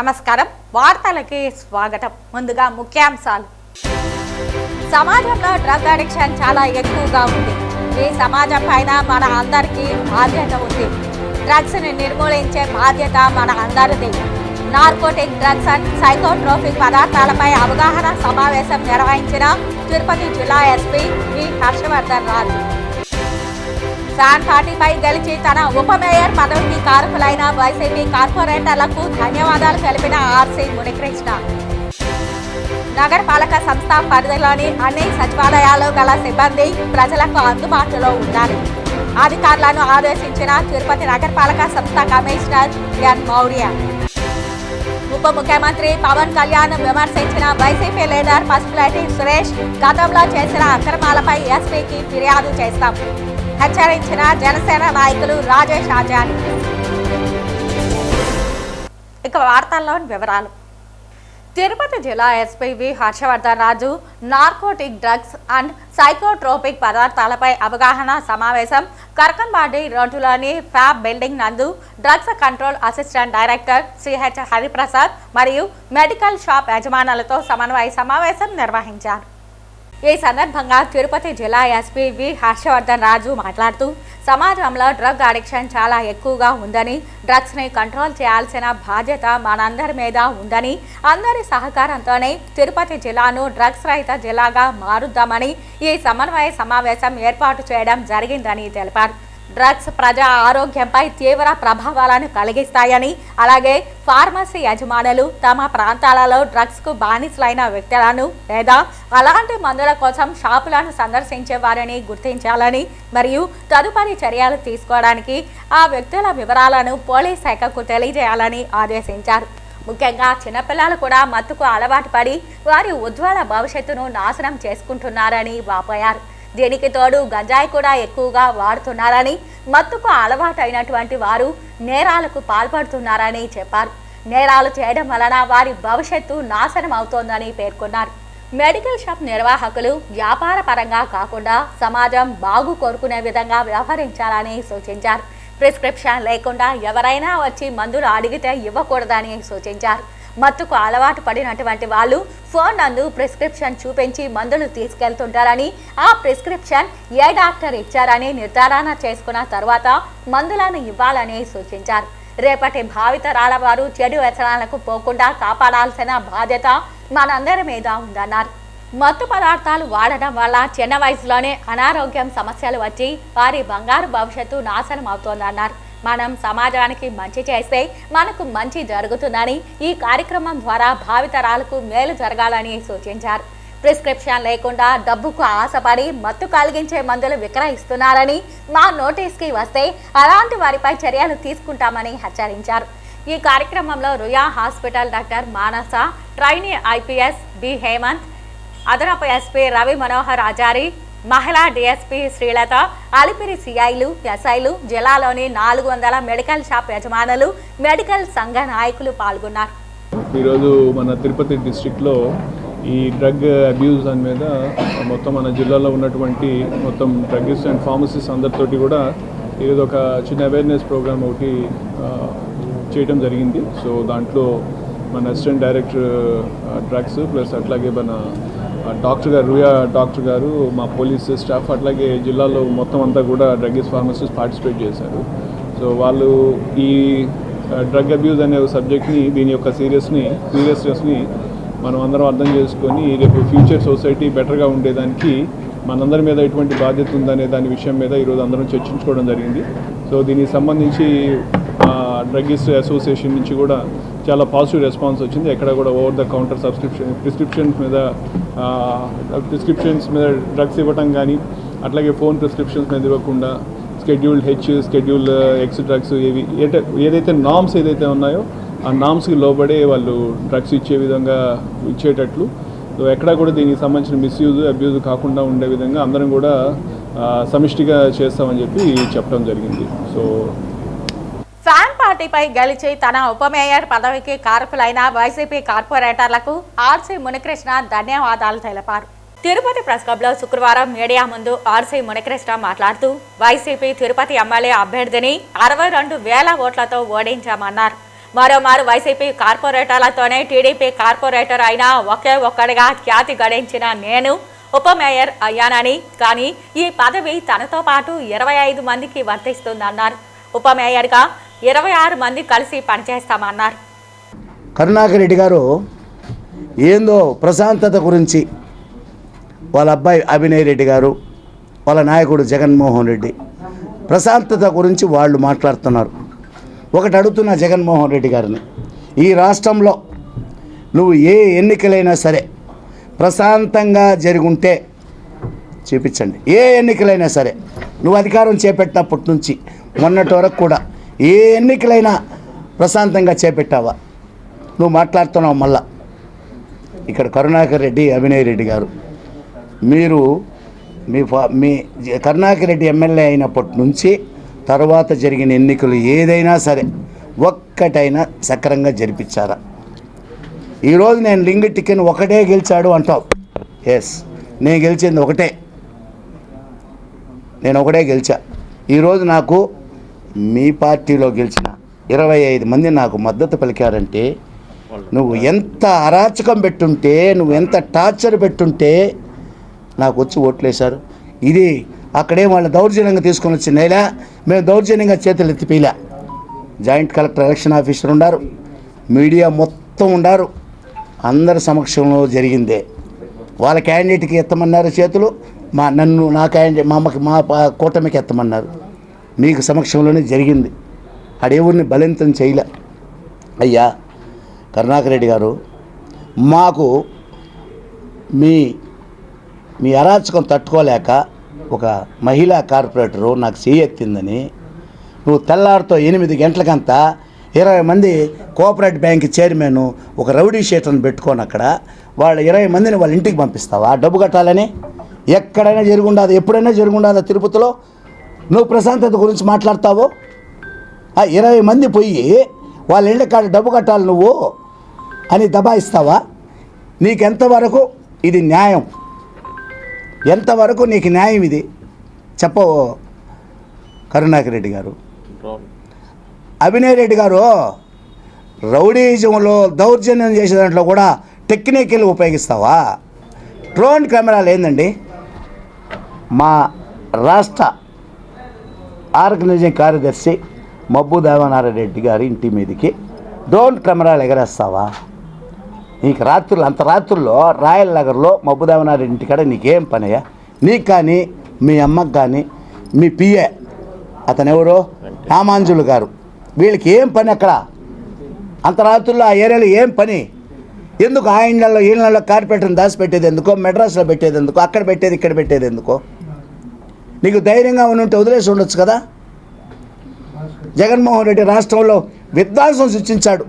నమస్కారం వార్తలకి స్వాగతం. ముందుగా ముఖ్యాంశాలు. సమాజంలో డ్రగ్ అడిక్షన్ చాలా ఎక్కువగా ఉంది. ఈ సమాజం పైన మన అందరికీ బాధ్యత ఉంది. డ్రగ్స్ ని నిర్మూలించే బాధ్యత మన అందరిది. నార్కోటిక్ డ్రగ్స్ అండ్ సైకోట్రోపిక్ పదార్థాలపై అవగాహన సమావేశం నిర్వహించిన తిరుపతి జిల్లా ఎస్పీ వి హర్షవర్ధన్ రాజు. శాన్ పార్టీపై గెలిచి తన ఉప మేయర్ పదవికి కారకులైన వైసీపీ కార్పొరేటర్లకు ధన్యవాదాలు తెలిపిన ఆర్సీ మునికృష్ణ. నగరపాలక సంస్థ పరిధిలోని అన్ని సచివాలయాలు గల సిబ్బంది ప్రజలకు అందుబాటులో ఉండాలి. అధికారులను ఆదేశించిన తిరుపతి నగరపాలక సంస్థ కమిషనర్ ఎన్ మౌర్య. ఉప ముఖ్యమంత్రి పవన్ కళ్యాణ్ విమర్శించిన వైసీపీ లీడర్ పసుపులేటి సురేష్ గతంలో చేసిన అక్రమాలపై ఎస్పీకి ఫిర్యాదు చేస్తాం హెచ్చరించిన జనసేన నాయకులు రాజేష్ ఆచార్య. ఇక వార్తల్లోని వివరాలు. తిరుపతి జిల్లా SP V Harshavardhan Raju narcotic drugs and psychotropic పదార్థాలపై అవగాహన సమావేశం కరకంబాడి రోడ్డులోని ఫ్యాబ్ బిల్డింగ్ నందు drugs control assistant director CH Hariprasad మరియు మెడికల్ షాప్ యజమానులతో సమన్వయ సమావేశం నిర్వహించారు. ఈ సందర్భంగా తిరుపతి జిల్లా ఎస్పీ వి హర్షవర్ధన్ రాజు మాట్లాడుతూ సమాజంలో డ్రగ్ అడిక్షన్ చాలా ఎక్కువగా ఉందని, డ్రగ్స్ని కంట్రోల్ చేయాల్సిన బాధ్యత మనందరి మీద ఉందని, అందరి సహకారంతోనే తిరుపతి జిల్లాను డ్రగ్స్ రహిత జిల్లాగా మారుద్దామని ఈ సమన్వయ సమావేశం ఏర్పాటు చేయడం జరిగిందని తెలిపారు. డ్రగ్స్ ప్రజా ఆరోగ్యంపై తీవ్ర ప్రభావాలను కలిగిస్తాయని, అలాగే ఫార్మసీ యజమానులు తమ ప్రాంతాలలో డ్రగ్స్కు బానిసలైన వ్యక్తులను లేదా అలాంటి మందుల కోసం షాపులను సందర్శించే వారిని గుర్తించాలని మరియు తదుపరి చర్యలు తీసుకోవడానికి ఆ వ్యక్తుల వివరాలను పోలీస్ శాఖకు తెలియజేయాలని ఆదేశించారు. ముఖ్యంగా చిన్నపిల్లలు కూడా మత్తుకు అలవాటు పడి వారి ఉజ్వల భవిష్యత్తును నాశనం చేసుకుంటున్నారని వాపోయారు. దీనికి తోడు గంజాయి కూడా ఎక్కువగా వాడుతున్నారని, మత్తుకు అలవాటైనటువంటి వారు నేరాలకు పాల్పడుతున్నారని చెప్పారు. నేరాలు చేయడం వలన వారి భవిష్యత్తు నాశనం అవుతోందని పేర్కొన్నారు. మెడికల్ షాప్ నిర్వాహకులు వ్యాపార పరంగా కాకుండా సమాజం బాగు కోరుకునే విధంగా వ్యవహరించాలని సూచించారు. ప్రిస్క్రిప్షన్ లేకుండా ఎవరైనా వచ్చి మందులు అడిగితే ఇవ్వకూడదని సూచించారు. మత్తుకు అలవాటు పడినటువంటి వాళ్ళు ఫోన్ నందు ప్రిస్క్రిప్షన్ చూపించి మందులు తీసుకెళ్తుంటారని, ఆ ప్రిస్క్రిప్షన్ ఏ డాక్టర్ ఇచ్చారని నిర్ధారణ చేసుకున్న తర్వాత మందులను ఇవ్వాలని సూచించారు. రేపటి భావితరాల వారు చెడు వ్యసనాలకు పోకుండా కాపాడాల్సిన బాధ్యత మనందరి మీద ఉందన్నారు. మత్తు పదార్థాలు వాడడం వల్ల చిన్న వయసులోనే అనారోగ్యం సమస్యలు వచ్చి వారి బంగారు భవిష్యత్తు నాశనం అవుతోందన్నారు. మనం సమాజానికి మంచి చేస్తే మనకు మంచి జరుగుతుందని, ఈ కార్యక్రమం ద్వారా భావితరాలకు మేలు జరగాలని సూచించారు. ప్రిస్క్రిప్షన్ లేకుండా డబ్బుకు ఆశపడి మత్తు కలిగించే మందులు విక్రయిస్తున్నారని మా నోటీస్కి వస్తే అలాంటి వారిపై చర్యలు తీసుకుంటామని హెచ్చరించారు. ఈ కార్యక్రమంలో రుయా హాస్పిటల్ డాక్టర్ మానస, ట్రైనీ ఐపీఎస్ బి హేమంత్, అదనపు ఎస్పీ రవి మనోహర్ ఆచారి, మహిళా డిఎస్పీ శ్రీలత, అలిపిరి సిఐలు, ఎస్ఐలు, జిల్లాలోని 400 మెడికల్ షాప్ యజమానులు, మెడికల్ సంఘ నాయకులు పాల్గొన్నారు. ఈరోజు మన తిరుపతి డిస్ట్రిక్ట్లో ఈ డ్రగ్ అబ్యూస్ దాని మీద మొత్తం మన జిల్లాలో ఉన్నటువంటి మొత్తం డ్రగ్గిస్ట్ అండ్ ఫార్మసిస్ట్ అందరితోటి కూడా ఈరోజు ఒక చిన్న అవేర్నెస్ ప్రోగ్రామ్ ఒకటి చేయడం జరిగింది. సో దాంట్లో మన అసిస్టెంట్ డైరెక్టర్ డ్రగ్స్ ప్లస్ అట్లాగే మన డాక్టర్ గారు, రుయా డాక్టర్ గారు, మా పోలీస్ స్టాఫ్, అట్లాగే జిల్లాలో మొత్తం అంతా కూడా డ్రగ్గిస్ట్ ఫార్మసిస్ట్ పార్టిసిపేట్ చేశారు. సో వాళ్ళు ఈ డ్రగ్ అబ్యూస్ అనే సబ్జెక్ట్ని, దీని యొక్క సీరియస్నెస్ని మనం అందరం అర్థం చేసుకొని రేపు ఫ్యూచర్ సొసైటీ బెటర్గా ఉండేదానికి మనందరి మీద ఎటువంటి బాధ్యత ఉందనే దాని విషయం మీద ఈరోజు అందరం చర్చించుకోవడం జరిగింది. సో దీనికి సంబంధించి డ్రగ్గిస్ట్ అసోసియేషన్ నుంచి కూడా చాలా పాజిటివ్ రెస్పాన్స్ వచ్చింది. ఎక్కడ కూడా ఓవర్ ద కౌంటర్ ప్రిస్క్రిప్షన్స్ మీద డ్రగ్స్ ఇవ్వటం కానీ, అట్లాగే ఫోన్ ప్రిస్క్రిప్షన్స్ మీద ఇవ్వకుండా scheduled H, scheduled X drugs ఏదైతే నామ్స్ ఏదైతే ఉన్నాయో ఆ నామ్స్కి లోబడే వాళ్ళు డ్రగ్స్ ఇచ్చే విధంగా ఇచ్చేటట్లు, సో ఎక్కడా కూడా దీనికి సంబంధించిన మిస్యూజ్, అబ్యూజ్ కాకుండా ఉండే విధంగా అందరం కూడా సమిష్టిగా చేస్తామని చెప్పి చెప్పడం జరిగింది. సో ఫ్యాన్ పార్టీపై గెలిచి తన ఉప మేయర్ పదవికి కారకులైన వైసీపీ కార్పొరేటర్లకు ఆర్సీ మునికృష్ణ ధన్యవాదాలు తెలిపారు. తిరుపతి ప్రెస్ క్లబ్లో శుక్రవారం మీడియా ముందు ఆర్సీ మునికృష్ణ మాట్లాడుతూ వైసీపీ తిరుపతి ఎమ్మెల్యే అభ్యర్థిని 62,000 ఓట్లతో ఓడించామన్నారు. మరోమారు వైసీపీ కార్పొరేటర్లతోనే టీడీపీ కార్పొరేటర్ అయినా ఒకే ఒక్కడిగా ఖ్యాతి గడించిన నేను ఉప మేయర్ అయ్యానని, కానీ ఈ పదవి తనతో పాటు 25 మందికి వర్తిస్తుందన్నారు. ఉప మేయర్గా 26 మంది కలిసి పనిచేస్తామన్నారు. కరుణాకర్ రెడ్డి గారు ఏందో ప్రశాంతత గురించి వాళ్ళ అబ్బాయి అభినయ్ రెడ్డి గారు, వాళ్ళ నాయకుడు జగన్మోహన్ రెడ్డి ప్రశాంతత గురించి వాళ్ళు మాట్లాడుతున్నారు. ఒకటి అడుగుతున్నా జగన్మోహన్ రెడ్డి గారిని, ఈ రాష్ట్రంలో నువ్వు ఏ ఎన్నికలైనా సరే ప్రశాంతంగా జరుగుంటే చూపించండి. ఏ ఎన్నికలైనా సరే నువ్వు అధికారం చేపట్టినప్పటి నుంచి మొన్నటి వరకు కూడా ఏ ఎన్నికలైనా ప్రశాంతంగా చేపట్టావా? నువ్వు మాట్లాడుతున్నావు. మళ్ళా ఇక్కడ కరుణాకర్ రెడ్డి, అభినయ్ రెడ్డి గారు, మీరు మీ కరుణాకర్ రెడ్డి ఎమ్మెల్యే అయినప్పటి నుంచి తర్వాత జరిగిన ఎన్నికలు ఏదైనా సరే ఒక్కటైనా సక్రంగా జరిపించారా? ఈరోజు నేను లింగ్ టికెన్ ఒకటే గెలిచాడు అంటావు. ఎస్, నేను గెలిచింది ఒకటే, నేను ఒకటే గెలిచా. ఈరోజు నాకు మీ పార్టీలో గెలిచిన 25 మంది నాకు మద్దతు పలికారంటే నువ్వు ఎంత అరాచకం పెట్టుంటే, నువ్వు ఎంత టార్చర్ పెట్టుంటే నాకు వచ్చి ఓట్లేశారు. ఇది అక్కడే వాళ్ళు దౌర్జన్యంగా తీసుకొని వచ్చి నేలా, మేము దౌర్జన్యంగా చేతులు ఎత్తిపీలా. జాయింట్ కలెక్టర్ ఎలక్షన్ ఆఫీసర్ ఉండారు, మీడియా మొత్తం ఉండారు, అందరి సమక్షంలో జరిగిందే. వాళ్ళ క్యాండిడేట్కి ఎత్తమన్నారు చేతులు, నా క్యాండిడేట్ మా కూటమికి ఎత్తమన్నారు. మీకు సమక్షంలోనే జరిగింది. అడేవురిని బలింతం చేయలే. అయ్యా కరుణాకర్ రెడ్డి గారు, మాకు మీ అరాచకం తట్టుకోలేక ఒక మహిళా కార్పొరేటరు నాకు చేయెత్తిందని నువ్వు తెల్లారితో 8 గంటలకంతా 20 మంది కోఆపరేటివ్ బ్యాంక్ చైర్మన్ ఒక రౌడీ షీటర్ని పెట్టుకొని అక్కడ వాళ్ళ 20 మందిని వాళ్ళ ఇంటికి పంపిస్తావా డబ్బు కట్టాలని? ఎక్కడైనా జరుగుండదు, ఎప్పుడైనా జరుగుండదా తిరుపతిలో? నువ్వు ప్రశాంతత గురించి మాట్లాడతావు. ఆ 20 మంది పోయి వాళ్ళ ఇళ్ళ కాడ డబ్బు కట్టాలి నువ్వు అని దబాయిస్తావా? నీకెంతవరకు ఇది న్యాయం? ఎంతవరకు నీకు న్యాయం ఇది చెప్పవు కరుణాకర్ రెడ్డి గారు? అభినయ్ రెడ్డి గారు రౌడీజంలో దౌర్జన్యం చేసే దాంట్లో కూడా టెక్నికల్ ఉపయోగిస్తావా? డ్రోన్ కెమెరాలు ఏందండి? మా రాష్ట్ర ఆర్గనైజింగ్ కార్యదర్శి మబ్బు దేవనారాయణ గారి ఇంటి మీదకి డ్రోన్ కెమెరాలు ఎగరేస్తావా? నీకు రాత్రులు అంత రాత్రుల్లో రాయల్ నగర్లో మబ్బు దేవనారాయణ ఇంటికాడ నీకేం పనయ్యా? నీకు కానీ, మీ అమ్మకు కానీ, మీ పిఏ అతను ఎవరో రామాంజులు గారు, వీళ్ళకి ఏం పని అక్కడ? అంత రాత్రుల్లో ఆ ఏరియాలో ఏం పని? ఎందుకు ఆ ఇళ్ళల్లో ఈళ్ళల్లో కార్పొరేటర్ని దాచిపెట్టేది ఎందుకో, మెడ్రాస్లో పెట్టేది ఎందుకో, అక్కడ పెట్టేది ఇక్కడ పెట్టేది ఎందుకో? నీకు ధైర్యంగా ఉంటే వదిలేసి ఉండొచ్చు కదా. జగన్మోహన్ రెడ్డి రాష్ట్రంలో విధ్వంసం సృష్టించాడు.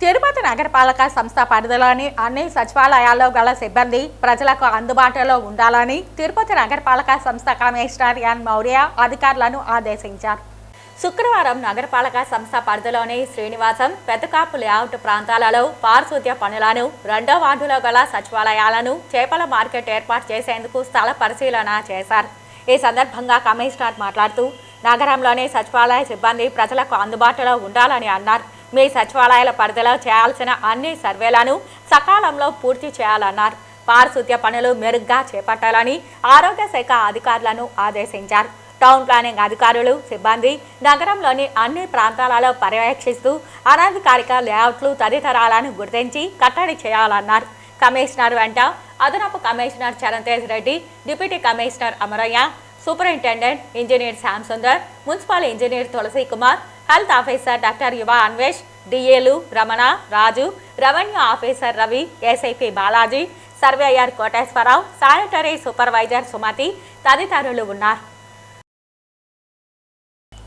తిరుపతి నగరపాలక సంస్థ పరిధిలోని అన్ని సచివాలయాల్లో గల సిబ్బంది ప్రజలకు అందుబాటులో ఉండాలని తిరుపతి నగరపాలక సంస్థ కమిషనర్ ఎన్ మౌర్య అధికారులను ఆదేశించారు. శుక్రవారం నగరపాలక సంస్థ పరిధిలోని శ్రీనివాసం, పెద్దకాపు లేఅవుట్ ప్రాంతాలలో పారిశుద్ధ్య పనులను, 2వ వార్డులో గల సచివాలయాలను, చేపల మార్కెట్ ఏర్పాటు చేసేందుకు స్థల పరిశీలన చేశారు. ఈ సందర్భంగా కమిషనర్ మాట్లాడుతూ నగరంలోని సచివాలయ సిబ్బంది ప్రజలకు అందుబాటులో ఉండాలని అన్నారు. మీ సచివాలయాల పరిధిలో చేయాల్సిన అన్ని సర్వేలను సకాలంలో పూర్తి చేయాలన్నారు. పారిశుద్ధ్య పనులు మెరుగ్గా చేపట్టాలని ఆరోగ్య శాఖ అధికారులను ఆదేశించారు. టౌన్ ప్లానింగ్ అధికారులు, సిబ్బంది నగరంలోని అన్ని ప్రాంతాలలో పర్యవేక్షిస్తూ అనధికారిక లేఅవుట్లు తదితరాలను గుర్తించి కట్టడి చేయాలన్నారు. కమిషనర్ వెంట అదనపు commissioner Charantej Reddy, deputy commissioner Amarayya, superintendent engineer Shyam Sundar, municipal engineer Tulasi Kumar, health officer doctor Yuva Anvesh, డిఏలు రమణ, రాజు, రెవెన్యూ ఆఫీసర్ రవి, ఏసైపీ Balaji, surveyor Koteswararao, sanitary supervisor Sumathi తదితరులు ఉన్నారు.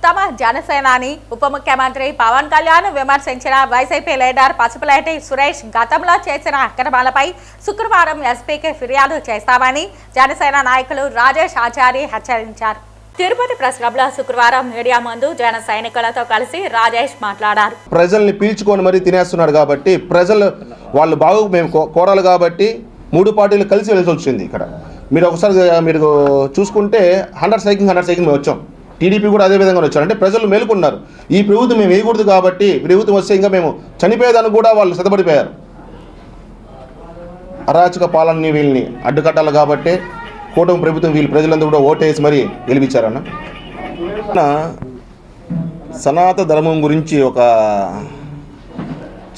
తమ జనసేనాని ఉప ముఖ్యమంత్రి పవన్ కళ్యాణ్ విమర్శించిన వైసీపీ లీడర్ పసుపులేటి సురేష్ గతంలో చేసిన అక్రమాలపై శుక్రవారం ఎస్పీకి ఫిర్యాదు చేస్తామని జనసేన నాయకులు రాజేష్ ఆచారి హెచ్చరించారు. తిరుపతి ప్రెస్ క్లబ్లో శుక్రవారం మీడియా ముందు జన సైనికులతో కలిసి రాజేష్ మాట్లాడారు. ప్రజల్ని పీల్చుకొని మరీ తినేస్తున్నాడు కాబట్టి ప్రజలు వాళ్ళు బాగు మేము కోరాలి కాబట్టి 3 పార్టీలు కలిసి వెళ్ళి వచ్చింది. ఇక్కడ మీరు ఒకసారి మీరు చూసుకుంటే 100 సైకింగ్ మేము వచ్చాం. టీడీపీ కూడా అదే విధంగా వచ్చారు. అంటే ప్రజలు మేలుకున్నారు, ఈ ప్రభుత్వం మేము వేయకూడదు కాబట్టి, ప్రభుత్వం వస్తే ఇంకా మేము చనిపోయేదానికి కూడా వాళ్ళు సిద్ధపడిపోయారు. అరాచక పాలనని వీళ్ళని అడ్డుకట్టాలి కాబట్టి కూటమి ప్రభుత్వం వీళ్ళు ప్రజలందరూ కూడా ఓటేసి మరీ గెలిపించారన్న. సనాతన ధర్మం గురించి ఒక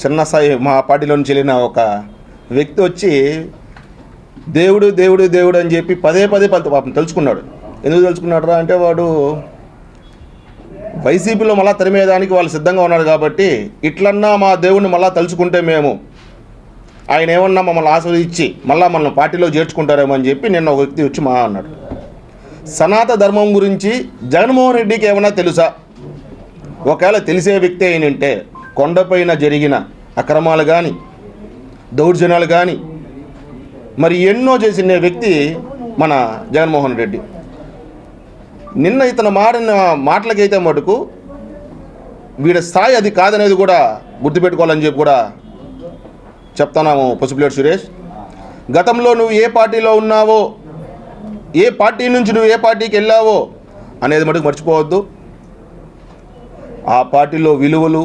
చిన్న స్థాయి మా పార్టీలో నుంచి వెళ్ళిన ఒక వ్యక్తి వచ్చి దేవుడు దేవుడు దేవుడు అని చెప్పి పదే పాపం తలుచుకున్నాడు. ఎందుకు తలుచుకున్నాడు రా అంటే, వాడు వైసీపీలో మళ్ళా తరిమేదానికి వాళ్ళు సిద్ధంగా ఉన్నారు కాబట్టి ఇట్లన్నా మా దేవుడిని మళ్ళా తలుచుకుంటే మేము ఆయన ఏమన్నా మమ్మల్ని ఆస్వాదించి మళ్ళీ మనల్ని పార్టీలో చేర్చుకుంటారేమో అని చెప్పి నిన్న ఒక వ్యక్తి వచ్చి మా అన్నాడు. సనాతన ధర్మం గురించి జగన్మోహన్ రెడ్డికి ఏమన్నా తెలుసా? ఒకవేళ తెలిసే వ్యక్తి అయినంటే కొండపైన జరిగిన అక్రమాలు కానీ దౌర్జన్యాలు కానీ మరి ఎన్నో చేసిన వ్యక్తి మన జగన్మోహన్ రెడ్డి. నిన్న ఇతను మాడిన మాటలకైతే మటుకు వీడి స్థాయి అది కాదనేది కూడా గుర్తుపెట్టుకోవాలని చెప్పి కూడా చెప్తున్నాము. పసుపులేటి సురేష్, గతంలో నువ్వు ఏ పార్టీలో ఉన్నావో, ఏ పార్టీ నుంచి నువ్వు ఏ పార్టీకి వెళ్ళావో అనేది మటుకు మర్చిపోవద్దు. ఆ పార్టీలో విలువలు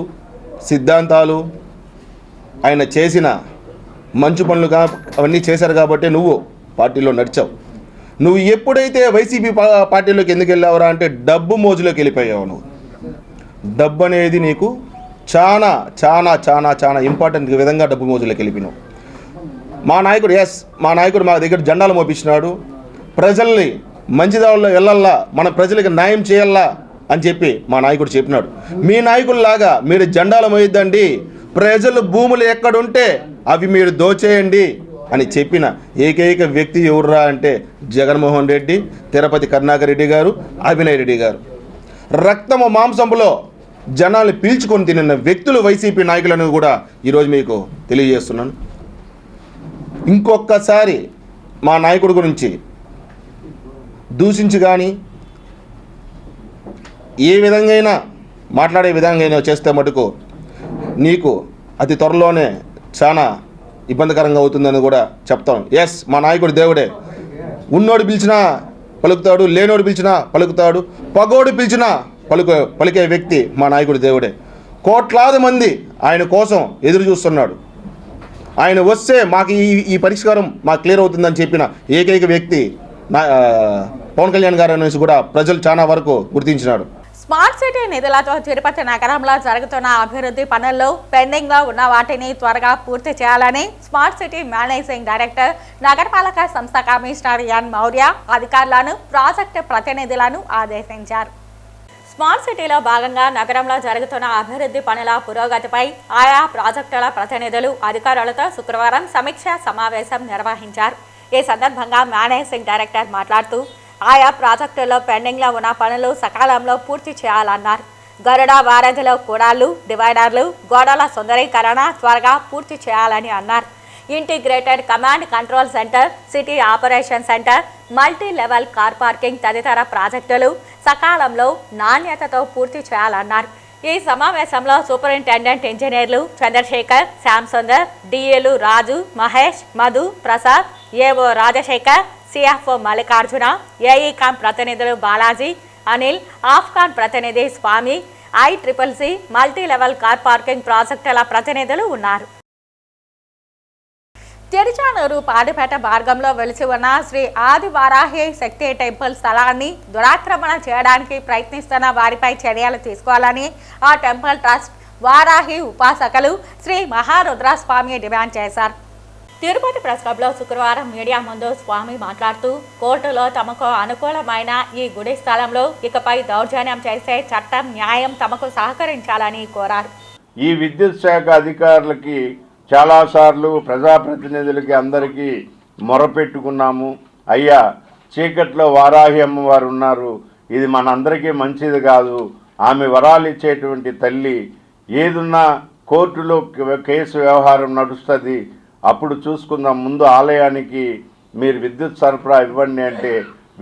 సిద్ధాంతాలు ఆయన చేసిన మంచి పనులు అవన్నీ చేశారు కాబట్టి నువ్వు పార్టీలో నడిచావు. నువ్వు ఎప్పుడైతే వైసీపీ పార్టీలోకి ఎందుకు వెళ్ళావురా అంటే డబ్బు మోజులోకి వెళ్ళిపోయావు. నువ్వు డబ్బు అనేది నీకు చాలా చాలా చాలా చాలా ఇంపార్టెంట్ విధంగా డబ్బు మోజులోకి వెళ్ళిపోయినావు. మా నాయకుడు మా దగ్గర జెండాలు మోపించినాడు. ప్రజల్ని మంచిదారుల్లో వెళ్ళల్లా, మన ప్రజలకు న్యాయం చేయాలా అని చెప్పి మా నాయకుడు చెప్పినాడు. మీ నాయకుల్లాగా మీరు జెండాలు మోయొద్దండి, ప్రజలు భూములు ఎక్కడుంటే అవి మీరు దోచేయండి అని చెప్పిన ఏకైక వ్యక్తి ఎవరురా అంటే జగన్మోహన్ రెడ్డి, తిరుపతి కరుణాకర్ రెడ్డి గారు, అభినయ్ రెడ్డి గారు. రక్తము మాంసంలో జనాలు పీల్చుకొని తినిన వ్యక్తులు వైసీపీ నాయకులను కూడా ఈరోజు మీకు తెలియజేస్తున్నాను. ఇంకొకసారి మా నాయకుడి గురించి దూషించి కానీ ఏ విధంగా మాట్లాడే విధంగా చేస్తే మటుకు నీకు అతి త్వరలోనే చాలా ఇబ్బందికరంగా అవుతుందని కూడా చెప్తాం. ఎస్, మా నాయకుడు దేవుడే. ఉన్నోడు పిలిచినా పలుకుతాడు, లేనోడు పిలిచినా పలుకుతాడు, పగోడు పిలిచినా పలికే వ్యక్తి మా నాయకుడు దేవుడే. కోట్లాది మంది ఆయన కోసం ఎదురు చూస్తున్నాడు. ఆయన వస్తే మాకు ఈ పరిష్కారం మాకు క్లియర్ అవుతుందని చెప్పిన ఏకైక వ్యక్తి పవన్ కళ్యాణ్ గారు అనేసి కూడా ప్రజలు చాలా వరకు గుర్తించినాడు. స్మార్ట్ సిటీ నిధులతో తిరుపతి నగరంలో జరుగుతున్న అభివృద్ధి పనుల్లో పెండింగ్ లో ఉన్న వాటిని త్వరగా పూర్తి చేయాలని స్మార్ట్ సిటీ మేనేజింగ్ డైరెక్టర్ నగరపాలక సంస్థ కమిషనర్ ఎన్ మౌర్య అధికారులను ప్రాజెక్టు ప్రతినిధులను ఆదేశించారు. స్మార్ట్ సిటీలో భాగంగా నగరంలో జరుగుతున్న అభివృద్ధి పనుల పురోగతిపై ఆయా ప్రాజెక్టుల ప్రతినిధులు అధికారులతో శుక్రవారం సమీక్షా సమావేశం నిర్వహించారు. ఈ సందర్భంగా మేనేజింగ్ డైరెక్టర్ మాట్లాడుతూ ఆయా ప్రాజెక్టుల్లో పెండింగ్లో ఉన్న పనులు సకాలంలో పూర్తి చేయాలన్నారు. గరుడ బ్యారేజీలో కూడాళ్లు, డివైడర్లు, గోడల సుందరీకరణ త్వరగా పూర్తి చేయాలని అన్నారు. Integrated command control centre, city operation centre, multi level car parking తదితర ప్రాజెక్టులు సకాలంలో నాణ్యతతో పూర్తి చేయాలన్నారు. ఈ సమావేశంలో సూపరింటెండెంట్ ఇంజనీర్లు చంద్రశేఖర్, శ్యామ్ సుందర్, డిఏలు రాజు, మహేష్, మధు, ప్రసాద్, ఏఓ రాజశేఖర్, సిఎఫ్ఓ మల్లికార్జున, ఏఈకాం ప్రతినిధులు బాలాజీ, అనిల్, ఆఫ్కాన్ ప్రతినిధి స్వామి, ICCC multi level car parking ప్రాజెక్టుల ప్రతినిధులు ఉన్నారు. తిరుచానూరు పాడిపేట మార్గంలో వెలిసి ఉన్న శ్రీ ఆది వారాహి శక్తి టెంపుల్ స్థలాన్ని దురాక్రమణ చేయడానికి ప్రయత్నిస్తున్న వారిపై చర్యలు తీసుకోవాలని ఆ టెంపుల్ ట్రస్ట్ వారాహి ఉపాసకులు శ్రీ మహారుద్రస్వామి డిమాండ్ చేశారు. తిరుపతి ప్రెస్ క్లబ్లో శుక్రవారం మీడియా ముందు స్వామి మాట్లాడుతూ కోర్టులో తమకు అనుకూలమైన ఈ గుడి స్థలంలో ఇకపై దౌర్జన్యం చేసే చట్టం న్యాయం తమకు సహకరించాలని కోరారు. ఈ విద్యుత్ శాఖ అధికారులకి చాలాసార్లు ప్రజాప్రతినిధులకి అందరికీ మొరపెట్టుకున్నాము. అయ్యా, చీకట్లో వారాహి అమ్మవారు ఉన్నారు, ఇది మనందరికీ మంచిది కాదు, ఆమె వరాలు ఇచ్చేటువంటి తల్లి, ఏదున్నా కోర్టులో కేసు వ్యవహారం నడుస్తుంది, అప్పుడు చూసుకుందాం, ముందు ఆలయానికి మీరు విద్యుత్ సరఫరా ఇవ్వండి అంటే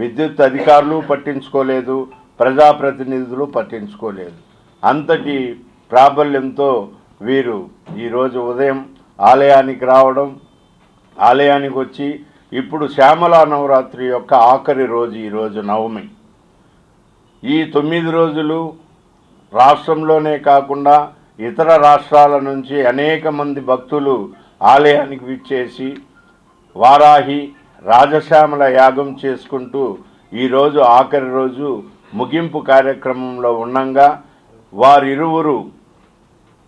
విద్యుత్ అధికారులు పట్టించుకోలేదు, ప్రజాప్రతినిధులు పట్టించుకోలేదు. అంతటి ప్రాబల్యంతో వీరు ఈరోజు ఉదయం ఆలయానికి రావడం, ఆలయానికి వచ్చి ఇప్పుడు శ్యామలా నవరాత్రి యొక్క ఆఖరి రోజు ఈరోజు నవమి. ఈ 9 రోజులు రాష్ట్రంలోనే కాకుండా ఇతర రాష్ట్రాల నుంచి అనేక మంది భక్తులు ఆలయానికి విచ్చేసి వారాహి రాజశ్యామల యాగం చేసుకుంటూ ఈరోజు ఆఖరి రోజు ముగింపు కార్యక్రమంలో ఉండంగా వారిరువురు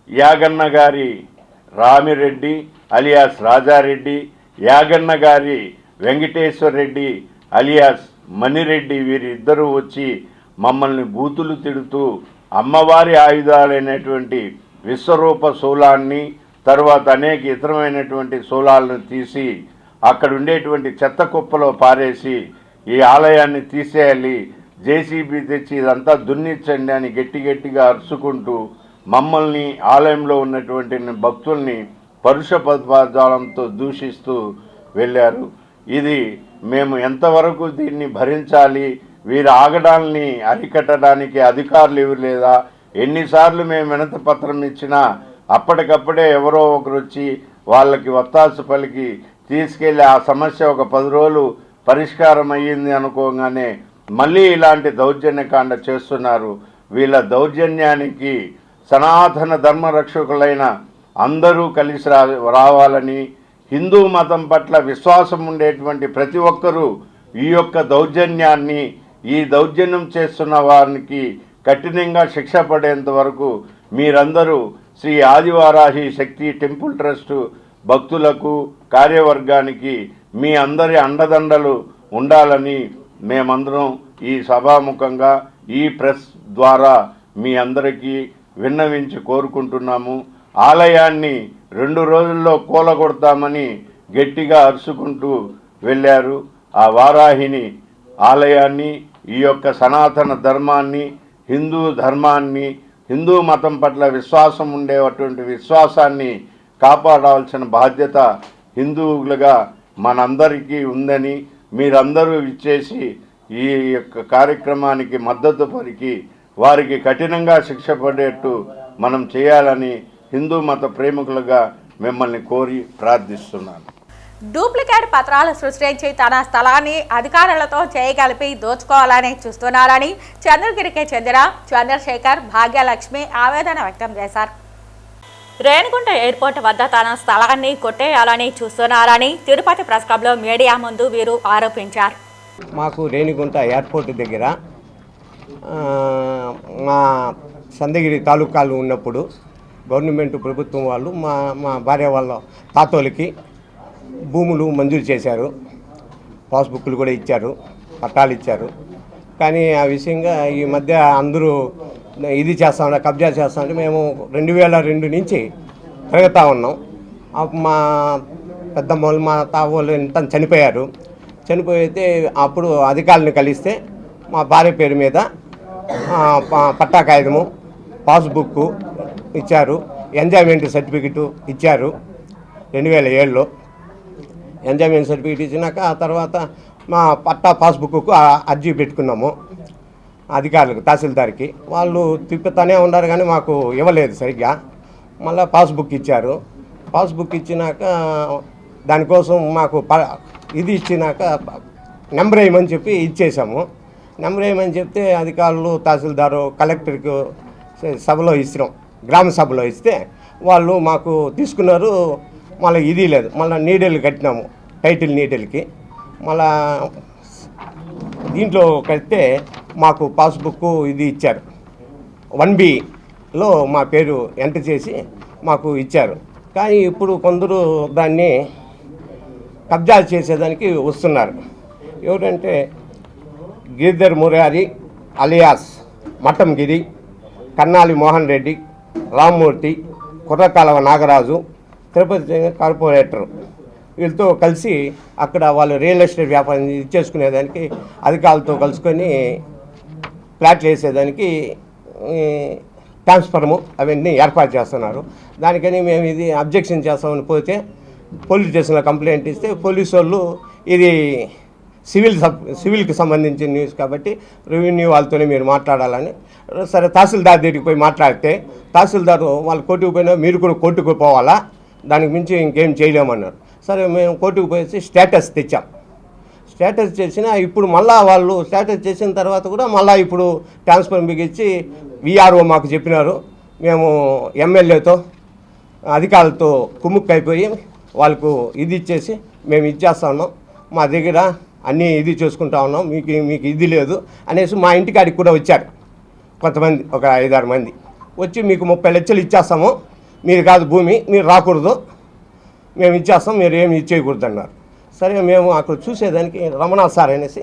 యాగన్న గారి రామిరెడ్డి అలియాస్ రాజారెడ్డి, యాగన్న గారి వెంకటేశ్వర రెడ్డి అలియాస్ మణిరెడ్డి వీరిద్దరూ వచ్చి మమ్మల్ని బూతులు తిడుతూ అమ్మవారి ఆయుధాలైనటువంటి విశ్వరూప శూలాన్ని తర్వాత అనేక ఇతరమైనటువంటి శూలాలను తీసి అక్కడ ఉండేటువంటి చెత్త కుప్పలో పారేసి ఈ ఆలయాన్ని తీసేయాలి, జేసీబీ తెచ్చి ఇదంతా దున్నించండి అని గట్టిగా అరుచుకుంటూ మమ్మల్ని ఆలయంలో ఉన్నటువంటి భక్తుల్ని పరుష పదజాలంతో దూషిస్తూ వెళ్ళారు. ఇది మేము ఎంతవరకు దీన్ని భరించాలి? వీరి ఆగడాల్ని అరికట్టడానికి అధికారులు ఎవరు లేదా? ఎన్నిసార్లు మేము వినతి పత్రం ఇచ్చినా అప్పటికప్పుడే ఎవరో ఒకరు వచ్చి వాళ్ళకి వత్తాసు పలికి తీసుకెళ్ళి ఆ సమస్య ఒక 10 రోజులు పరిష్కారం అయ్యింది అనుకోగానే మళ్ళీ ఇలాంటి దౌర్జన్యకాండ చేస్తున్నారు. వీళ్ళ దౌర్జన్యానికి సనాతన ధర్మ రక్షకులైన అందరూ కలిసి రావాలని, హిందూ మతం పట్ల విశ్వాసం ఉండేటువంటి ప్రతి ఒక్కరూ ఈ యొక్క దౌర్జన్యాన్ని, ఈ దౌర్జన్యం చేస్తున్న వారికి కఠినంగా శిక్ష పడేంత వరకు మీరందరూ శ్రీ ఆదివారాహి శక్తి టెంపుల్ ట్రస్ట్ భక్తులకు కార్యవర్గానికి మీ అందరి అండదండలు ఉండాలని మేమందరం ఈ సభాముఖంగా ఈ ప్రెస్ ద్వారా మీ అందరికీ విన్నవించి కోరుకుంటున్నాము. ఆలయాన్ని 2 రోజుల్లో కూలగొడతామని గట్టిగా అరుచుకుంటూ వెళ్ళారు. ఆ వారాహిని ఆలయాన్ని, ఈ యొక్క సనాతన ధర్మాన్ని, హిందూ ధర్మాన్ని, హిందూ మతం పట్ల విశ్వాసం ఉండేటువంటి విశ్వాసాన్ని కాపాడాల్సిన బాధ్యత హిందువులుగా మనందరికీ ఉందని మీరందరూ ఇచ్చేసి ఈ యొక్క కార్యక్రమానికి మద్దతు పలికి వారికి కఠినంగా శిక్ష పడేట్టు మనం చేయాలని హిందూ మత ప్రేమికులుగా మిమ్మల్ని కోరి ప్రార్థిస్తున్నాను. డూప్లికేట్ పత్రాలు సృష్టించి తన స్థలాన్ని అధికారులతో చేయగలిపి దోచుకోవాలని చూస్తున్నారని చంద్రగిరికి చెందిన చంద్రశేఖర్, భాగ్యలక్ష్మి ఆవేదన వ్యక్తం చేశారు. రేణిగుంట ఎయిర్పోర్ట్ వద్ద తన స్థలాన్ని కొట్టేయాలని చూస్తున్నారని తిరుపతి ప్రెస్ క్లబ్లో మీడియా ముందు వీరు ఆరోపించారు. మాకు రేణిగుంట ఎయిర్పోర్ట్ దగ్గర మా చంద్రగిరి తాలూకాలు ఉన్నప్పుడు గవర్నమెంట్ ప్రభుత్వం వాళ్ళు మా భార్య వాళ్ళ తాతోళ్ళకి భూములు మంజూరు చేశారు, పాస్బుక్లు కూడా ఇచ్చారు, పట్టాలు ఇచ్చారు. కానీ ఆ విషయంగా ఈ మధ్య అందరూ ఇది చేస్తామంటే కబ్జా చేస్తామంటే మేము 2002 నుంచి తిరుగుతూ ఉన్నాం. మా పెద్దమ్మ వాళ్ళు మా తావోళ్ళు ఇంత చనిపోయారు. చనిపోయితే అప్పుడు అధికారులను కలిస్తే మా భార్య పేరు మీద పట్టా కాగితము, పాస్బుక్ ఇచ్చారు, ఎంజాయ్మెంట్ సర్టిఫికెట్ ఇచ్చారు. 2007లో ఎంజాయ్మెంట్ సర్టిఫికెట్ ఇచ్చినాక ఆ తర్వాత మా పట్టా పాస్బుక్కు అర్జీ పెట్టుకున్నాము అధికారులకు, తహసీల్దార్కి. వాళ్ళు తిప్పుతానే ఉన్నారు కానీ మాకు ఇవ్వలేదు సరిగ్గా. మళ్ళీ పాస్బుక్ ఇచ్చారు. పాస్బుక్ ఇచ్చినాక దానికోసం మాకు ఇది ఇచ్చినాక నెంబర్ వేయమని చెప్పి ఇచ్చేసాము. నెంబర్ వేయమని చెప్తే అధికారులు, తహసీల్దారు, కలెక్టర్కి సభలో ఇచ్చినాం, గ్రామ సభలో ఇస్తే వాళ్ళు మాకు తీసుకున్నారు. మళ్ళీ ఇది లేదు, మళ్ళీ నీడలు కట్టినాము, టైటిల్ నీడలకి. మళ్ళా దీంట్లో కడితే మాకు పాస్బుక్ ఇది ఇచ్చారు, 1Bలో మా పేరు ఎంటర్ చేసి మాకు ఇచ్చారు. కానీ ఇప్పుడు కొందరు దాన్ని కబ్జా చేసేదానికి వస్తున్నారు. ఎవరంటే గిరిధర్ మురారి అలియాస్ మఠంగిరి, కన్నాలి మోహన్ రెడ్డి, రామ్మూర్తి, కుర్రకాలవ నాగరాజు, తిరుపతి కార్పొరేటర్ వీళ్ళతో కలిసి అక్కడ వాళ్ళు రియల్ ఎస్టేట్ వ్యాపారం చేసుకునేదానికి అధికారులతో కలుసుకొని ఫ్లాట్లు వేసేదానికి ట్రాన్స్ఫర్ము అవన్నీ ఏర్పాటు చేస్తున్నారు. దానికని మేము ఇది అబ్జెక్షన్ చేస్తామని పోతే పోలీస్ స్టేషన్లో కంప్లైంట్ ఇస్తే పోలీసు వాళ్ళు ఇది సివిల్కి సంబంధించిన న్యూస్ కాబట్టి రెవెన్యూ వాళ్ళతోనే మీరు మాట్లాడాలని. సరే తహసీల్దార్ దగ్గరికి పోయి మాట్లాడితే తహసీల్దారు వాళ్ళు కోర్టుకు పోయినా మీరు కూడా కోర్టుకు పోవాలా, దానికి మించి ఇంకేం చేయలేమన్నారు. సరే మేము కోర్టుకు పోయేసి స్టేటస్ తెచ్చాం. స్టేటస్ చేసిన ఇప్పుడు మళ్ళా వాళ్ళు స్టేటస్ చేసిన తర్వాత కూడా మళ్ళీ ఇప్పుడు ట్రాన్స్ఫర్ బిగించి విఆర్ఓ మాకు చెప్పినారు. మేము ఎమ్మెల్యేతో అధికారులతో కుమ్ముక్కైపోయి వాళ్ళకు ఇది ఇచ్చేసి మేము ఇచ్చేస్తా ఉన్నాం, మా దగ్గర అన్నీ ఇది చేసుకుంటా ఉన్నాం, మీకు ఇది లేదు అనేసి మా ఇంటికాడికి కూడా వచ్చారు కొంతమంది, ఒక 5-6 మంది వచ్చి మీకు 30 లక్షలు ఇచ్చేస్తాము, మీరు కాదు భూమి, మీరు రాకూడదు, మేము ఇచ్చేస్తాం, మీరు ఏమి ఇచ్చేయకూడదు అన్నారు. సరే మేము అక్కడ చూసేదానికి రమణ సార్ అనేసి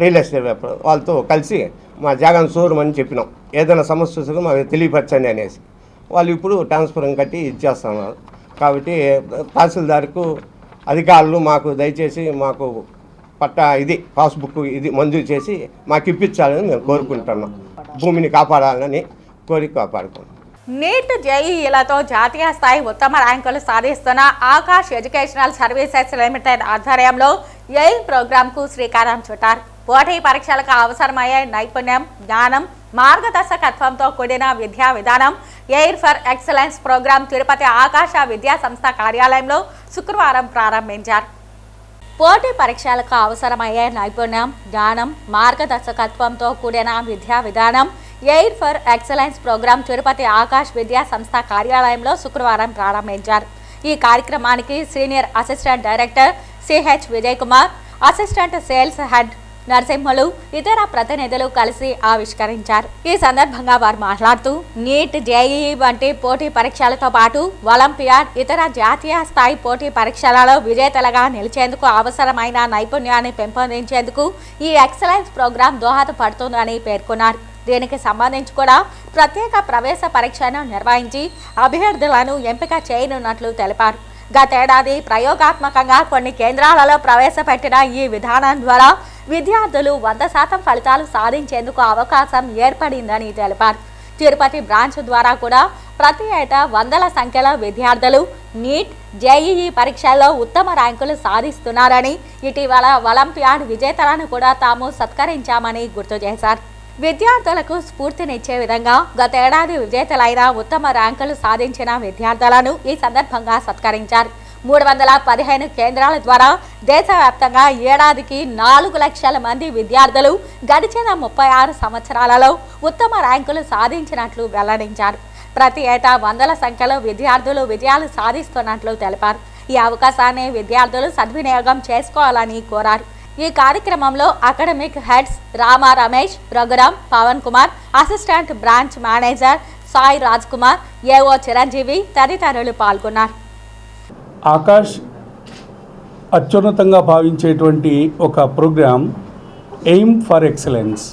రియల్ ఎస్టేట్ వ్యాపారం వాళ్ళతో కలిసి మా జాగాను చూడమని చెప్పినాం, ఏదైనా సమస్య వస్తే మాకు తెలియపరచండి అనేసి. వాళ్ళు ఇప్పుడు ట్రాన్స్ఫర్ కట్టి ఇచ్చేస్తున్నారు. కాబట్టి తహసీల్దార్కు అధికారులు మాకు దయచేసి మాకు పట్టా ఇది పాస్బుక్ ఇది మంజూరు చేసి మాకు ఇప్పించాలని మేము కోరుకుంటున్నాం. భూమిని కాపాడాలని కోరి కాపాడుకుంటాం. నీట్ జేఈఈలతో జాతీయ స్థాయి ఉత్తమ ర్యాంకులు సాధిస్తున్న ఆకాష్ ఎడ్యుకేషనల్ సర్వీసెస్ లిమిటెడ్ ఆధ్వర్యంలో ఎయిర్ ప్రోగ్రాంకు శ్రీకారం చుట్టారు. పోటీ పరీక్షలకు అవసరమయ్యే నైపుణ్యం, జ్ఞానం, మార్గదర్శకత్వంతో కూడిన విద్యా విధానం air for excellence program Tirupati Aakash విద్యా సంస్థ కార్యాలయంలో శుక్రవారం ప్రారంభించారు. పోటీ పరీక్షలకు అవసరమయ్యే నైపుణ్యం, జ్ఞానం, మార్గదర్శకత్వంతో కూడిన విద్యా విధానం air for excellence program Tirupati Aakash విద్యా సంస్థ కార్యాలయంలో శుక్రవారం ప్రారంభించారు. ఈ కార్యక్రమానికి senior assistant director CH Vijay Kumar, assistant sales head Narasimhulu, ఇతర ప్రతినిధులు కలిసి ఆవిష్కరించారు. ఈ సందర్భంగా వారు మాట్లాడుతూ నీట్, జేఈఈ వంటి పోటీ పరీక్షలతో పాటు ఒలింపియాడ్, ఇతర జాతీయ స్థాయి పోటీ పరీక్షలలో విజేతలుగా నిలిచేందుకు అవసరమైన నైపుణ్యాన్ని పెంపొందించేందుకు ఈ ఎక్సలెన్స్ ప్రోగ్రాం దోహదపడుతుందని పేర్కొన్నారు. దీనికి సంబంధించి కూడా ప్రత్యేక ప్రవేశ పరీక్షను నిర్వహించి అభ్యర్థులను ఎంపిక చేయనున్నట్లు తెలిపారు. గతేడాది ప్రయోగాత్మకంగా కొన్ని కేంద్రాలలో ప్రవేశపెట్టిన ఈ విధానం ద్వారా విద్యార్థులు 100% ఫలితాలు సాధించేందుకు అవకాశం ఏర్పడిందని తెలిపారు. తిరుపతి బ్రాంచ్ ద్వారా కూడా ప్రతి ఏటా వందల సంఖ్యలో విద్యార్థులు నీట్, జేఈఈ పరీక్షల్లో ఉత్తమ ర్యాంకులు సాధిస్తున్నారని, ఇటీవల ఒలింపియాడ్ విజేతలను కూడా తాము సత్కరించామని గుర్తు చేశారు. విద్యార్థులకు స్ఫూర్తినిచ్చే విధంగా గతేడాది విజేతలైన ఉత్తమ ర్యాంకులు సాధించిన విద్యార్థులను ఈ సందర్భంగా సత్కరించారు. 315 కేంద్రాల ద్వారా దేశవ్యాప్తంగా ఏడాదికి 4 లక్షల మంది విద్యార్థులు గడిచిన 36 సంవత్సరాలలో ఉత్తమ ర్యాంకులు సాధించినట్లు వెల్లడించారు. ప్రతి ఏటా వందల సంఖ్యలో విద్యార్థులు విజయాలు సాధిస్తున్నట్లు తెలిపారు. ఈ అవకాశాన్ని విద్యార్థులు సద్వినియోగం చేసుకోవాలని కోరారు. ఈ కార్యక్రమంలో academic heads Rama Ramesh, Raghuram, Pavan Kumar, assistant branch manager Sai Raj Kumar, AO Chiranjeevi తదితరులు పాల్గొన్నారు. ఆకాష్ అత్యున్నతంగా భావించేటువంటి ఒక ప్రోగ్రాం ఎయిమ్ ఫర్ ఎక్సలెన్స్.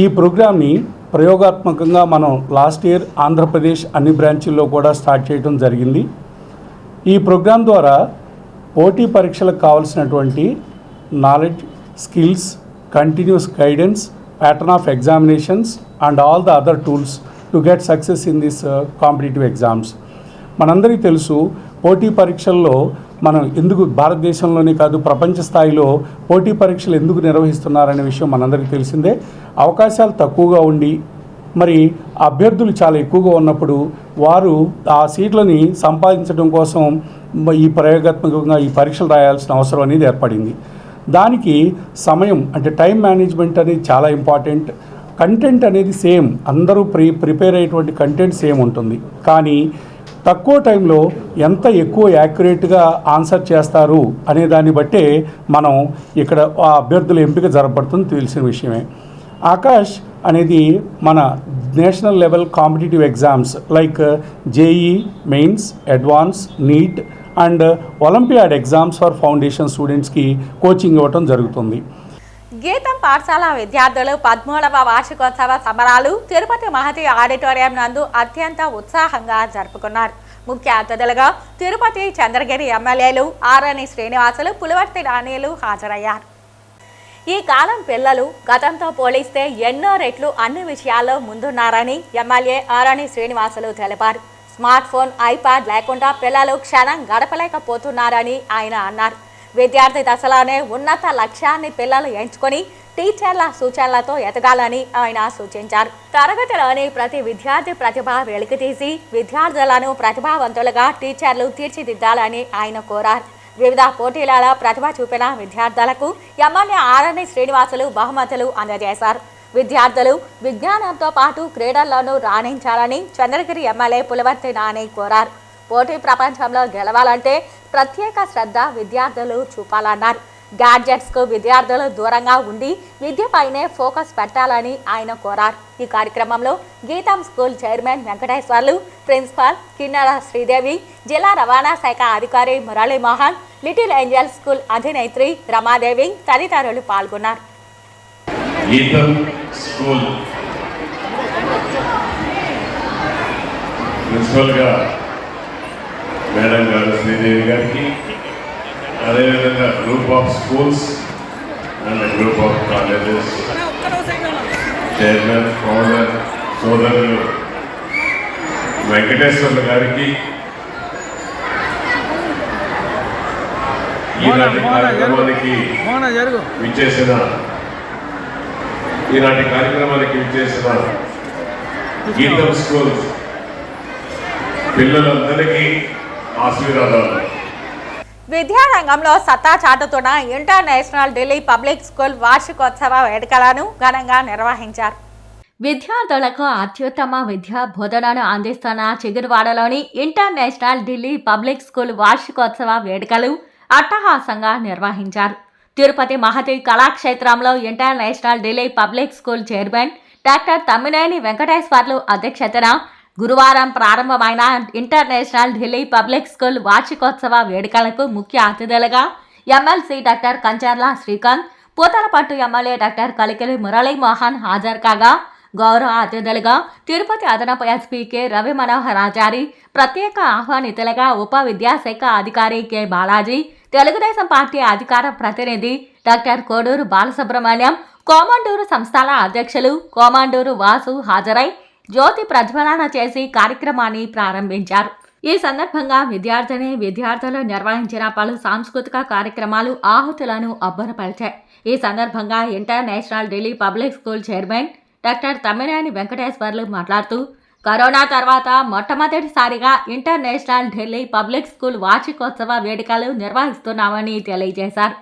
ఈ ప్రోగ్రామ్ని ప్రయోగాత్మకంగా మనం లాస్ట్ ఇయర్ ఆంధ్రప్రదేశ్ అన్ని బ్రాంచీల్లో కూడా స్టార్ట్ చేయడం జరిగింది. ఈ ప్రోగ్రాం ద్వారా పోటీ పరీక్షలకు కావాల్సినటువంటి knowledge, skills, continuous guidance, pattern of examinations and all the other tools to get success in this competitive exams. మనందరికీ తెలుసు, పోటీ పరీక్షల్లో మనం ఎందుకు భారతదేశంలోనే కాదు ప్రపంచ స్థాయిలో పోటీ పరీక్షలు ఎందుకు నిర్వహిస్తున్నారనే విషయం మనందరికీ తెలిసిందే. అవకాశాలు తక్కువగా ఉండి మరి అభ్యర్థులు చాలా ఎక్కువగా ఉన్నప్పుడు వారు ఆ సీట్లని సంపాదించడం కోసం ఈ ప్రయోగాత్మకంగా ఈ పరీక్షలు రాయాల్సిన అవసరం అనేది ఏర్పడింది. దానికి సమయం అంటే టైం మేనేజ్మెంట్ అనేది చాలా ఇంపార్టెంట్. కంటెంట్ అనేది సేమ్, అందరూ ప్రిపేర్ అయ్యేటువంటి కంటెంట్ సేమ్ ఉంటుంది. కానీ తక్కువ టైంలో ఎంత ఎక్కువ యాక్యురేట్గా ఆన్సర్ చేస్తారు అనే దాన్ని బట్టే మనం ఇక్కడ ఆ అభ్యర్థుల ఎంపిక జరపడుతుంది తెలిసిన విషయమే. ఆకాష్ అనేది మన national level competitive exams like JEE mains, advance, NEET and olympiad exams for foundation స్టూడెంట్స్కి కోచింగ్ ఇవ్వటం జరుగుతుంది. గీతం పాఠశాల విద్యార్థులు 13వ వార్షికోత్సవ సంబరాలు తిరుపతి మహతి ఆడిటోరియం నందు అత్యంత ఉత్సాహంగా జరుపుకున్నారు. ముఖ్య అతిథులుగా తిరుపతి చంద్రగిరి ఎమ్మెల్యేలు ఆరణి శ్రీనివాసులు, పులివర్తి రాణీలు హాజరయ్యారు. ఈ కాలం పిల్లలు గతంతో పోలిస్తే ఎన్నో రెట్లు అన్ని విషయాల్లో ముందున్నారని ఎమ్మెల్యే ఆరణి శ్రీనివాసులు తెలిపారు. స్మార్ట్ ఫోన్, ఐప్యాడ్ లేకుండా పిల్లలు క్షణం గడపలేకపోతున్నారని ఆయన అన్నారు. విద్యార్థి దశలోనే ఉన్నత లక్ష్యాన్ని పిల్లలు ఎంచుకొని టీచర్ల సూచనలతో ఎదగాలని ఆయన సూచించారు. తరగతిలోని ప్రతి విద్యార్థి ప్రతిభ వెలికితీసి విద్యార్థులను ప్రతిభావంతులుగా టీచర్లు తీర్చిదిద్దాలని ఆయన కోరారు. వివిధ పోటీలలో ప్రతిభ చూపిన విద్యార్థులకు ఎమ్మెల్యే ఆరణి శ్రీనివాసులు బహుమతులు అందజేశారు. విద్యార్థులు విజ్ఞానంతో పాటు క్రీడల్లోనూ రాణించాలని చంద్రగిరి ఎమ్మెల్యే పులివర్తి నాని కోరారు. పోటీ ప్రపంచంలో గెలవాలంటే ప్రత్యేక శ్రద్ధ విద్యార్థులు చూపాలన్నారు. గ్యాడ్జెట్స్కు విద్యార్థులు దూరంగా ఉండి విద్యపైనే ఫోకస్ పెట్టాలని ఆయన కోరారు. ఈ కార్యక్రమంలో గీతం స్కూల్ చైర్మన్ వెంకటేశ్వర్లు, ప్రిన్సిపాల్ కిన్నెర శ్రీదేవి, జిల్లా రవాణా శాఖ అధికారి మురళీమోహన్, లిటిల్ ఏంజల్ స్కూల్ అధినేత్రి రమాదేవి తదితరులు పాల్గొన్నారు. గీతం స్కూల్ ప్రిన్సిపల్గా మేడం గారు శ్రీదేవి గారికి, అదేవిధంగా group of schools and group of colleges chairman founder సోదరులు వెంకటేశ్వర్లు గారికి, ఈనాటి కార్యక్రమానికి విచ్చేసిన గీతం స్కూల్ పిల్లలందరికీ ఆశీర్వాదాలు. విద్యారంగంలో సత్తా చాటుతున్న ఇంటర్నేషనల్ ఢిల్లీ పబ్లిక్ స్కూల్ వార్షికోత్సవ వేడుకలను ఘనంగా నిర్వహించారు. విద్యార్థులకు అత్యుత్తమ విద్యా బోధనను అందిస్తున్న చిగురువాడలోని ఇంటర్నేషనల్ ఢిల్లీ పబ్లిక్ స్కూల్ వార్షికోత్సవ వేడుకలు అట్టహాసంగా నిర్వహించారు. తిరుపతి మహతి కళాక్షేత్రంలో international Delhi public school chairman doctor Tammineni Venkateswarlu అధ్యక్షతన గురువారం ప్రారంభమైన ఇంటర్నేషనల్ ఢిల్లీ పబ్లిక్ స్కూల్ వార్షికోత్సవ వేడుకలకు ముఖ్య అతిథులుగా MLC doctor Kancharla Srikanth, Puthalapattu MLA doctor Kalikili Muralimohan హాజరు కాగా, గౌరవ అతిథులుగా తిరుపతి అదనపు ఎస్పీ కె రవి మనోహరాచారి, ప్రత్యేక ఆహ్వానితులుగా ఉప విద్యాశాఖ అధికారి కె బాలాజీ, తెలుగుదేశం పార్టీ అధికార ప్రతినిధి డాక్టర్ కోడూరు బాలసుబ్రహ్మణ్యం, కోమండూరు సంస్థల అధ్యక్షులు కోమండూరు వాసు హాజరై జ్యోతి ప్రజ్వలన చేసి కార్యక్రమాన్ని ప్రారంభించారు. ఈ సందర్భంగా విద్యార్థులు నిర్వహించిన పలు సాంస్కృతిక కార్యక్రమాలు ఆహుతులను అబ్బురపరిచాయి. ఈ సందర్భంగా international Delhi public school chairman doctor Tammineni Venkateswarlu మాట్లాడుతూ, కరోనా తర్వాత మొట్టమొదటిసారిగా ఇంటర్నేషనల్ ఢిల్లీ పబ్లిక్ స్కూల్ వార్షికోత్సవ వేడుకలు నిర్వహిస్తున్నామని తెలియజేశారు.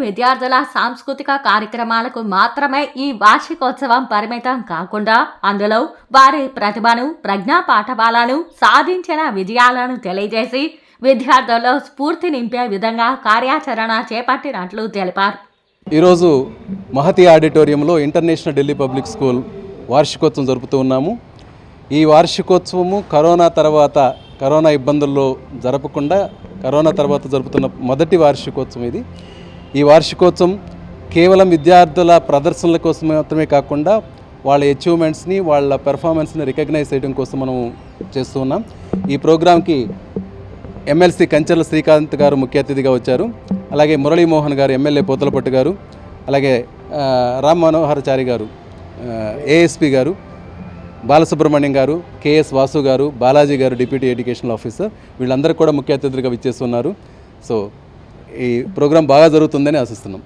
విద్యార్థుల సాంస్కృతిక కార్యక్రమాలకు మాత్రమే ఈ వార్షికోత్సవం పరిమితం కాకుండా అందులో వారి ప్రతిభను, ప్రజ్ఞా పాఠవాలను, సాధించిన విజయాలను తెలియజేసి విద్యార్థుల్లో స్ఫూర్తి నింపే విధంగా కార్యాచరణ చేపట్టినట్లు తెలిపారు. ఈరోజు మహతి ఆడిటోరియంలో ఇంటర్నేషనల్ ఢిల్లీ పబ్లిక్ స్కూల్ వార్షికోత్సవం జరుపుతూ ఉన్నాము. ఈ వార్షికోత్సవము కరోనా ఇబ్బందుల్లో జరపకుండా కరోనా తర్వాత జరుపుతున్న మొదటి వార్షికోత్సవం ఇది. ఈ వార్షికోత్సవం కేవలం విద్యార్థుల ప్రదర్శనల కోసం మాత్రమే కాకుండా వాళ్ళ అచీవ్మెంట్స్ని, వాళ్ళ పెర్ఫార్మెన్స్ని రికగ్నైజ్ చేయడం కోసం మనం చేస్తూ ఉన్నాం. ఈ ప్రోగ్రాంకి ఎమ్మెల్సీ కంచర్ల శ్రీకాంత్ గారు ముఖ్య అతిథిగా వచ్చారు. అలాగే మురళీమోహన్ గారు, ఎమ్మెల్యే పోతలపట్టు గారు, అలాగే రామ్ మనోహరాచారి గారు, ఏఎస్పీ గారు, బాలసుబ్రహ్మణ్యం గారు, కేఎస్ వాసు గారు, బాలాజీ గారు డిప్యూటీ ఎడ్యుకేషనల్ ఆఫీసర్, వీళ్ళందరూ కూడా ముఖ్య అతిథులుగా విచ్చేస్తున్నారు. సో ఈ ప్రోగ్రాం బాగా జరుగుతుందని ఆశిస్తున్నాం.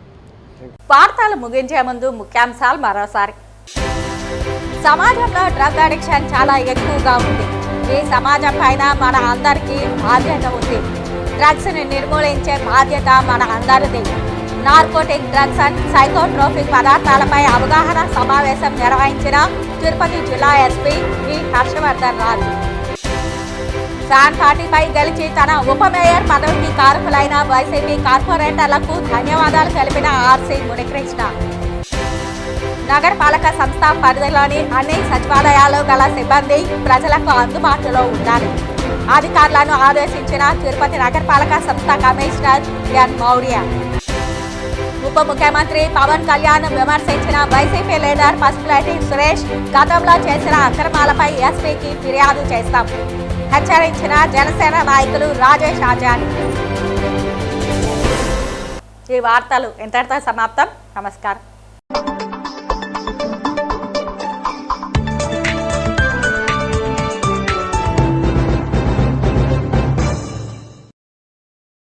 వార్తలు ముగించే ముందు ముఖ్యాంశాలు మరోసారి. సమాజంలో డ్రగ్ అడిక్షన్ చాలా ఎక్కువగా ఉంది. ఈ సమాజం పైన మన అందరికీ బాధ్యత ఉంది. డ్రగ్స్ ని నిర్మూలించే బాధ్యత మన అందరిది. నార్కోటిక్ డ్రగ్స్ అండ్ సైకోట్రోపిక్ పదార్థాలపై అవగాహన సమావేశం నిర్వహించిన తిరుపతి జిల్లా ఎస్పీ వి హర్షవర్ధన్ రాజు. ఫ్యాన్ పార్టీపై గెలిచి తన ఉప మేయర్ పదవికి కారకులైన వైసీపీ కార్పొరేటర్లకు ధన్యవాదాలు తెలిపిన ఆర్సీ మునికృష్ణ. నగరపాలక సంస్థ పరిధిలోని అన్ని సచివాలయాల్లో గల సిబ్బంది ప్రజలకు అందుబాటులో ఉండాలి. అధికారులను ఆదేశించిన తిరుపతి నగరపాలక సంస్థ కమిషనర్ ఎన్ మౌర్య. ఉప ముఖ్యమంత్రి పవన్ కళ్యాణ్ విమర్శించిన వైసీపీ లీడర్ పసుపులేటి సురేష్ గతంలో చేసిన అక్రమాలపై ఎస్పీకి ఫిర్యాదు చేస్తాం హెచ్చరించిన జనసేన నాయకులు రాజేష్ ఆచార్య. ఈ వార్తలు ఇంతటితో సమాప్తం. నమస్కారం.